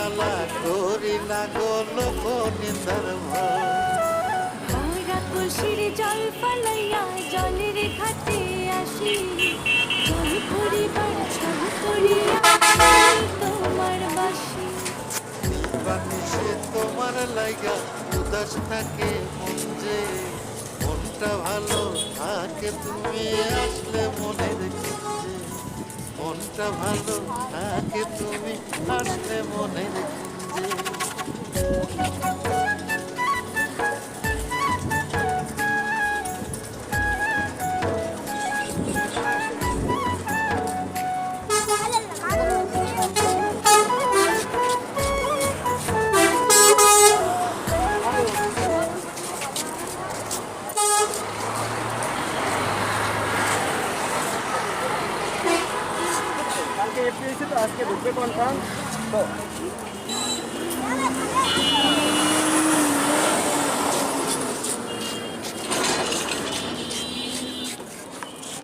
জ্বালা করি না গো লোক নিন্দার ভয়। ভরা কলসির জল ফালাইয়া জলের ঘাটে আসি, জল পরিবার ছল করিয়া তোমার বাসি। বানিসে তোমার লাইগা উদাস থাকে মন যে, মনটা ভালো থাকে তুমি আসলে মনের কুঞ্জে। মনটা ভালো থাকে তুমি আসলে মনের কুঞ্জে। কালকে এফপিএসি তো আজকে ঢুকবে কনফার্ম তো